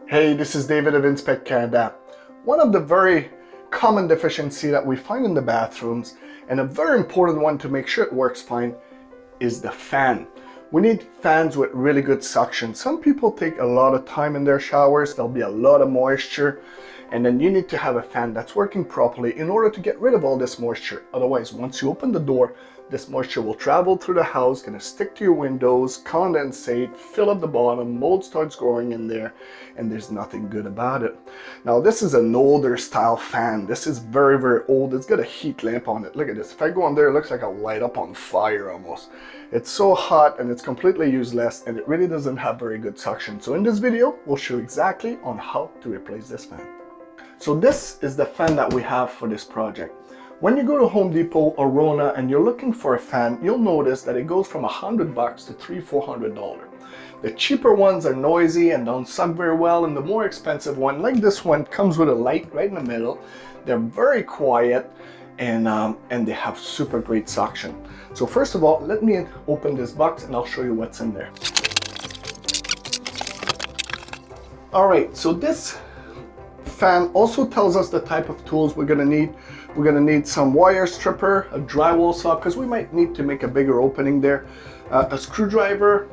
Hey, this is David of Inspect Canada. One of the very common deficiencies that we find in the bathrooms, and a very important one to make sure it works fine, is the fan. We need fans with really good suction. Some people take a lot of time in their showers, there'll be a lot of moisture, and then you need to have a fan that's working properly in order to get rid of all this moisture. Otherwise, once you open the door, this moisture will travel through the house, gonna stick to your windows, condensate, fill up the bottom, mold starts growing in there, and there's nothing good about it. Now, this is an older style fan. This is very, very old. It's got a heat lamp on it. Look at this. If I go on there, it looks like a light up on fire almost. It's so hot and it's completely useless, and it really doesn't have very good suction. So in this video, we'll show exactly on how to replace this fan. So this is the fan that we have for this project. When you go to Home Depot or Rona and you're looking for a fan, you'll notice that it goes from $100 to $300–400. The cheaper ones are noisy and don't suck very well, and the more expensive one, like this one, comes with a light right in the middle. They're very quiet and they have super great suction. So first of all, let me open this box and I'll show you what's in there. All right, so this fan also tells us the type of tools we're gonna need. We're gonna need some wire stripper, a drywall saw, because we might need to make a bigger opening there, a screwdriver,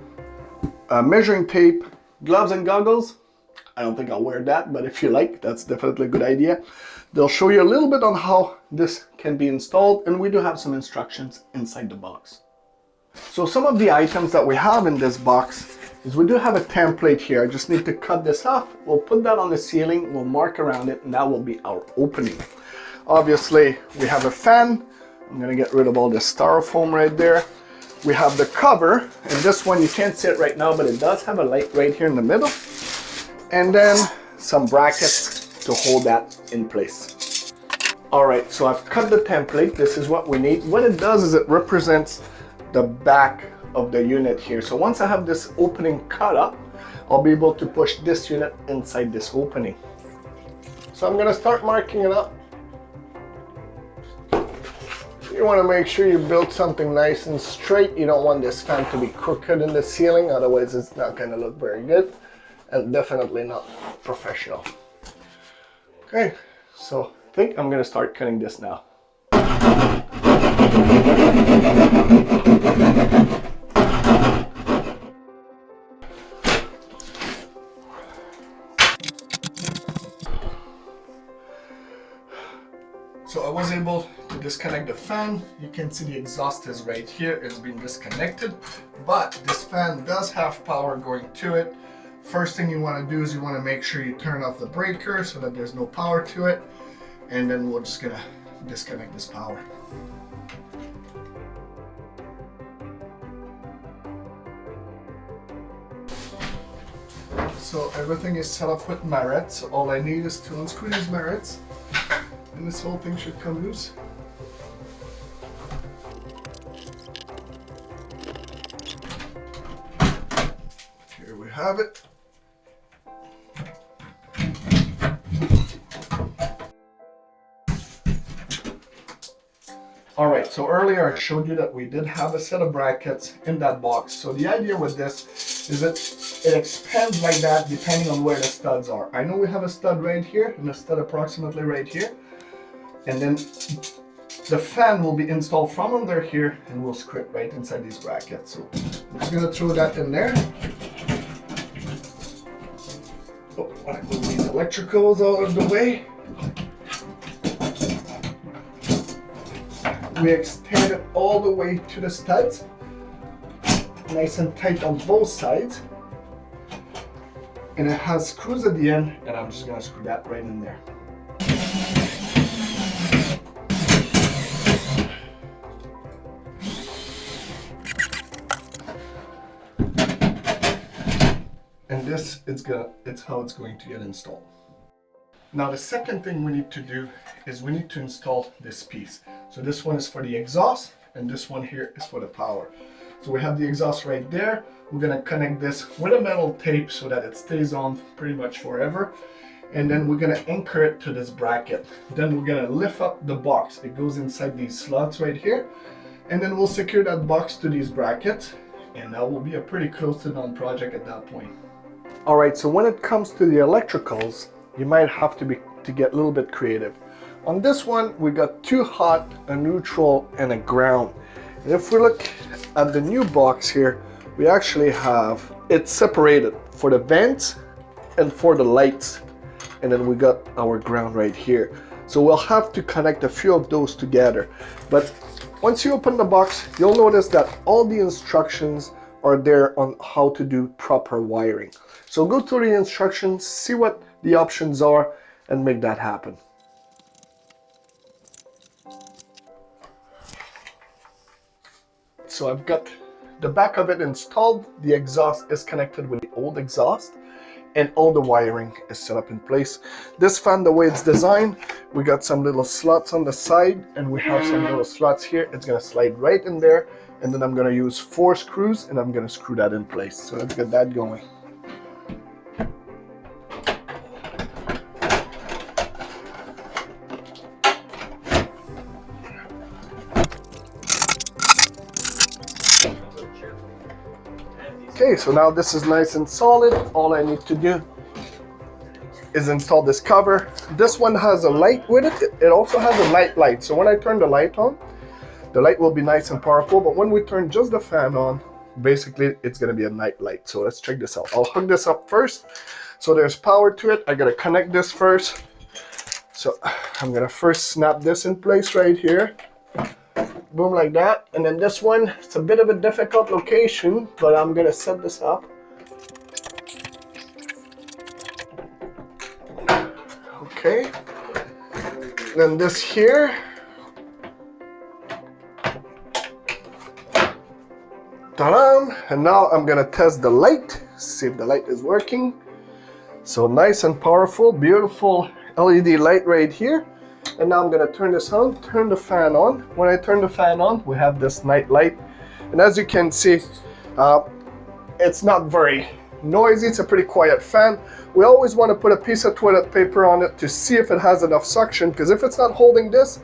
measuring tape, gloves and goggles. I don't think I'll wear that, but if you like, that's definitely a good idea. They'll show you a little bit on how this can be installed, and we do have some instructions inside the box. So some of the items that we have in this box is we do have a template here. I just need to cut this off. We'll put that on the ceiling, we'll mark around it, and that will be our opening. Obviously, we have a fan. I'm gonna get rid of all this styrofoam right there. We have the cover, and this one you can't see it right now, but it does have a light right here in the middle. And then some brackets to hold that in place. All right, so I've cut the template. This is what we need. What it does is it represents the back of the unit here. So once I have this opening cut up, I'll be able to push this unit inside this opening. So I'm gonna start marking it up. You want to make sure you build something nice and straight. You don't want this fan to be crooked in the ceiling, otherwise it's not going to look very good and definitely not professional. Okay, so I think I'm going to start cutting this now. So I was able to disconnect the fan. You can see the exhaust is right here. It's been disconnected, but this fan does have power going to it. First thing you want to do is you want to make sure you turn off the breaker so that there's no power to it, and then we're just gonna disconnect this power. So everything is set up with marrettes. All I need is to unscrew these marrettes, and this whole thing should come loose. Here we have it. All right, so earlier I showed you that we did have a set of brackets in that box. So the idea with this is that it expands like that depending on where the studs are. I know we have a stud right here and a stud approximately right here. And then the fan will be installed from under here, and we'll screw it right inside these brackets. So I'm just gonna throw that in there. Oh, I move these electricals out of the way. We extend it all the way to the studs, nice and tight on both sides. And it has screws at the end, and I'm just gonna screw that right in there. And this it's how it's going to get installed. Now the second thing we need to do is we need to install this piece. So this one is for the exhaust, and this one here is for the power. So we have the exhaust right there. We're gonna connect this with a metal tape so that it stays on pretty much forever. And then we're gonna anchor it to this bracket. Then we're gonna lift up the box. It goes inside these slots right here. And then we'll secure that box to these brackets. And that will be a pretty close to done project at that point. All right, so when it comes to the electricals, you might have to get a little bit creative. On this one, we got two hot, a neutral, and a ground. And if we look at the new box here, we actually have it separated for the vents and for the lights. And then we got our ground right here. So we'll have to connect a few of those together. But once you open the box, you'll notice that all the instructions are there on how to do proper wiring. So go through the instructions, see what the options are, and make that happen. So I've got the back of it installed. The exhaust is connected with the old exhaust, and all the wiring is set up in place. This fan, the way it's designed, we got some little slots on the side, and we have some little slots here. It's gonna slide right in there, and then I'm gonna use 4 screws, and I'm gonna screw that in place. So let's get that going. Okay, so now this is nice and solid. All I need to do is install this cover. This one has a light with it. It also has a night light. So when I turn the light on, the light will be nice and powerful. But when we turn just the fan on, basically it's gonna be a night light. So let's check this out. I'll hook this up first. So there's power to it. I gotta connect this first. So I'm gonna first snap this in place right here. Boom, like that. And then this one, it's a bit of a difficult location, but I'm gonna set this up. Okay. Then this here. Ta-da! And now I'm gonna test the light, see if the light is working. So nice and powerful, beautiful LED light right here. And now I'm gonna turn this on, turn the fan on. When I turn the fan on, we have this night light. And as you can see, it's not very noisy. It's a pretty quiet fan. We always want to put a piece of toilet paper on it to see if it has enough suction, because if it's not holding this,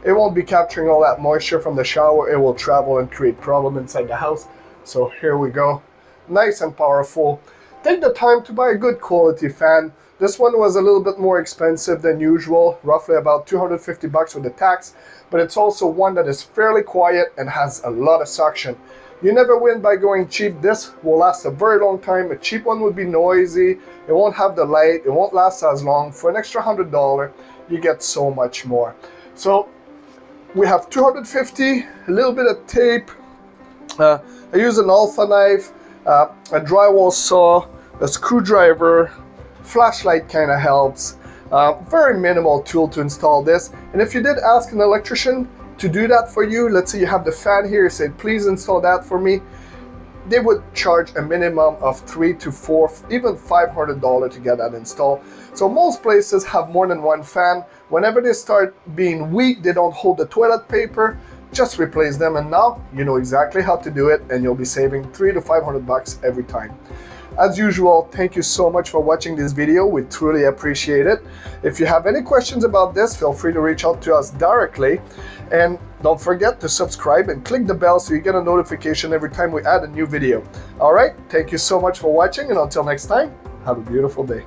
it won't be capturing all that moisture from the shower. It will travel and create problem inside the house. So here we go. Nice and powerful. Take the time to buy a good quality fan. This one was a little bit more expensive than usual, roughly about 250 bucks with the tax, but it's also one that is fairly quiet and has a lot of suction. You never win by going cheap. This will last a very long time. A cheap one would be noisy, it won't have the light, it won't last as long. For an extra $100, you get so much more. So we have 250, a little bit of tape. I use an Alpha knife, a drywall saw, a screwdriver, flashlight kind of helps. Very minimal tool to install this. And if you did ask an electrician to do that for you, let's say you have the fan here, you say please install that for me, they would charge a minimum of $300 to $400, even $500 to get that installed. So most places have more than one fan. Whenever they start being weak, they don't hold the toilet paper, just replace them, and now you know exactly how to do it, and you'll be saving $300 to $500 every time. As usual, thank you so much for watching this video. We truly appreciate it. If you have any questions about this, feel free to reach out to us directly. And don't forget to subscribe and click the bell so you get a notification every time we add a new video. All right, thank you so much for watching, and until next time, have a beautiful day.